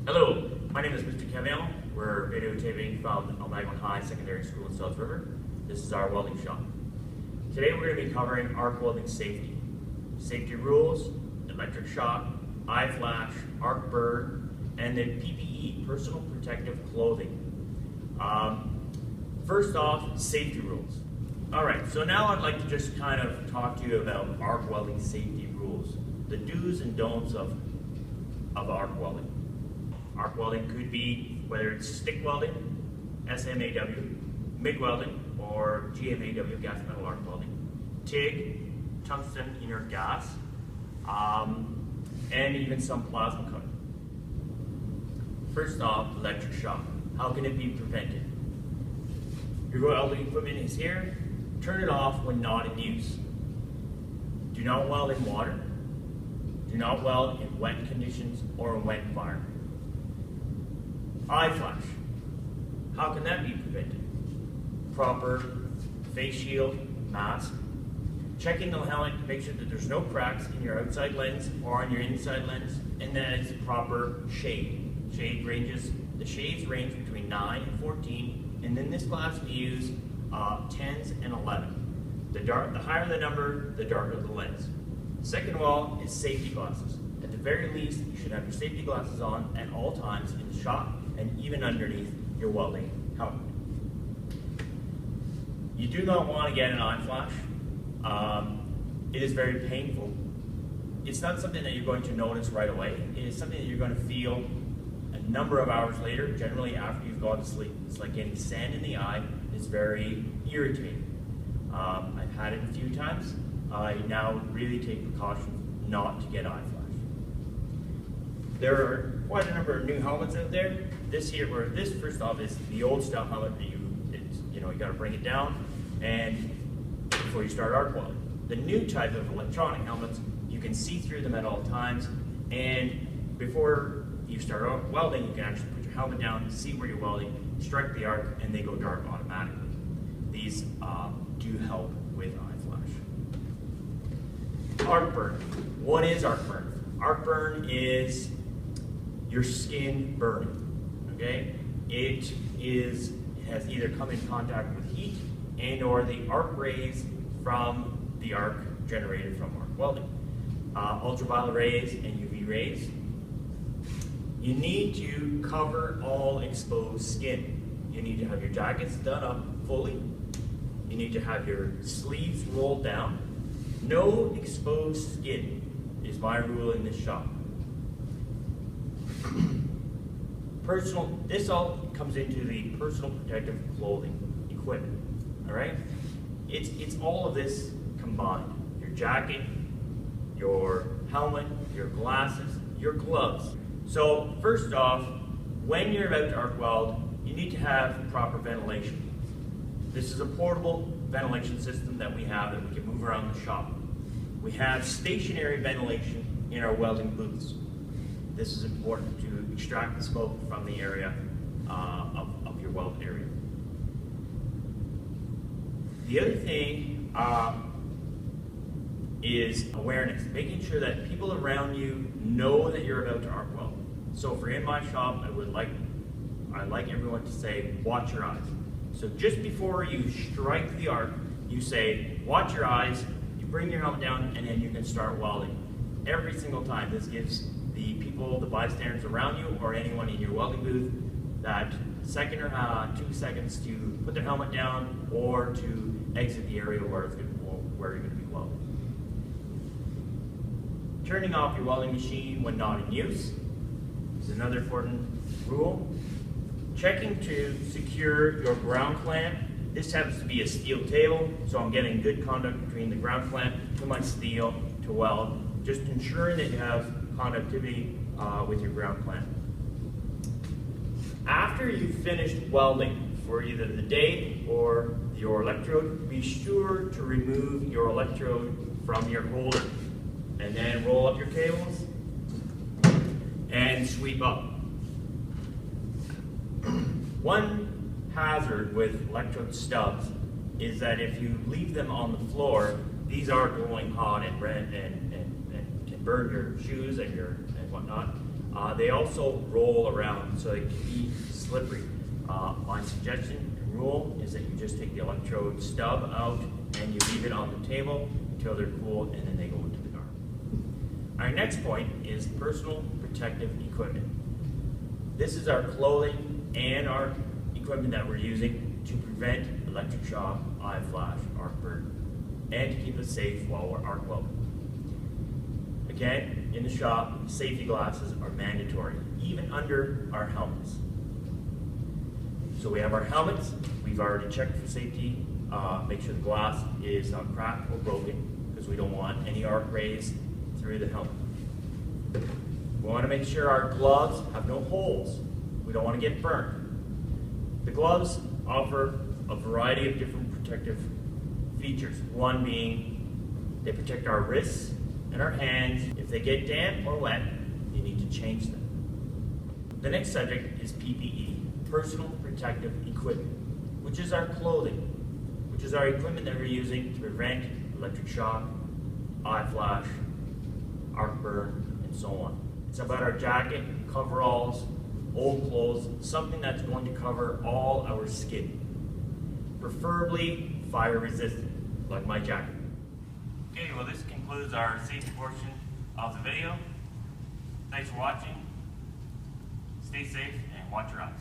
Hello, my name is Mr. Kevin. We're videotaping from Algonquin High Secondary School in South River. This is our welding shop. Today we're going to be covering arc welding safety. Safety rules, electric shock, eye flash, arc burn, and the PPE, personal protective clothing. First off, safety rules. Alright, so now I'd like to just kind of talk to you about arc welding safety rules. The do's and don'ts of arc welding. Arc welding could be whether it's stick welding, SMAW, MIG welding, or GMAW, gas metal arc welding, TIG, tungsten inert gas, and even some plasma cutting. First off, electric shock. How can it be prevented? Your welding equipment is here. Turn it off when not in use. Do not weld in water. Do not weld in wet conditions or in wet environment. Eye flash. How can that be prevented? Proper face shield, mask. Checking the helmet to make sure that there's no cracks in your outside lens or on your inside lens, and that it's proper shade. The shades range between 9 and 14, and in this class we use 10s and 11. The higher the number, the darker the lens. Second of all is safety glasses. At the very least, you should have your safety glasses on at all times in the shop and even underneath your welding helmet. You do not want to get an eye flash. It is very painful. It's not something that you're going to notice right away. It is something that you're going to feel a number of hours later, generally after you've gone to sleep. It's like getting sand in the eye. It's very irritating. I've had it a few times. I now really take precautions not to get eye flash. There are quite a number of new helmets out there. This first off is the old style helmet that you got to bring it down and before you start arc welding. The new type of electronic helmets, you can see through them at all times, and before you start welding, you can actually put your helmet down, see where you're welding, strike the arc, and they go dark automatically. These do help with eye flash. Arc burn. What is arc burn? Arc burn is your skin burning. Okay? It has either come in contact with heat and or the arc rays from the arc generated from arc welding. Ultraviolet rays and UV rays. You need to cover all exposed skin. You need to have your jackets done up fully. You need to have your sleeves rolled down. No exposed skin is my rule in this shop. This all comes into the personal protective clothing equipment. All right, it's all of this combined: your jacket, your helmet, your glasses, your gloves. So first off, when you're about to arc weld, you need to have proper ventilation. This is a portable ventilation system that we have that we can move around the shop. We have stationary ventilation in our welding booths. This is important to extract the smoke from the area of your weld area. The other thing is awareness, making sure that people around you know that you're about to arc weld. So if you're in my shop, I'd like everyone to say, watch your eyes. So just before you strike the arc, you say, watch your eyes, you bring your helmet down, and then you can start welding. Every single time. This gives the people, the bystanders around you, or anyone in your welding booth, that second or 2 seconds to put their helmet down or to exit the area where you're going to be welding. Turning off your welding machine when not in use is another important rule. Checking to secure your ground clamp. This happens to be a steel table, so I'm getting good conduct between the ground clamp to my steel to weld, just ensuring that you have conductivity with your ground clamp. After you've finished welding for either the day or your electrode, be sure to remove your electrode from your holder and then roll up your cables and sweep up. One hazard with electrode stubs is that if you leave them on the floor, these are glowing hot and red and can burn your shoes and whatnot. They also roll around, so they can be slippery. My suggestion and rule is that you just take the electrode stub out and you leave it on the table until they're cool, and then they go into the car. Our next point is personal protective equipment. This is our clothing and our equipment that we're using to prevent electric shock, eye flash, arc burn, and to keep us safe while we're arc welding. Again, in the shop, safety glasses are mandatory, even under our helmets. So we have our helmets. We've already checked for safety. Make sure the glass is not cracked or broken, because we don't want any arc rays through the helmet. We want to make sure our gloves have no holes. We don't want to get burned. The gloves offer a variety of different protective features. One being they protect our wrists and our hands. If they get damp or wet, you need to change them. The next subject is PPE, personal protective equipment, which is our clothing, which is our equipment that we're using to prevent electric shock, eye flash, arc burn, and so on. It's about our jacket, coveralls, old clothes, something that's going to cover all our skin. Preferably fire resistant, like my jacket. Okay, well this concludes our safety portion of the video. Thanks for watching. Stay safe and watch your eyes.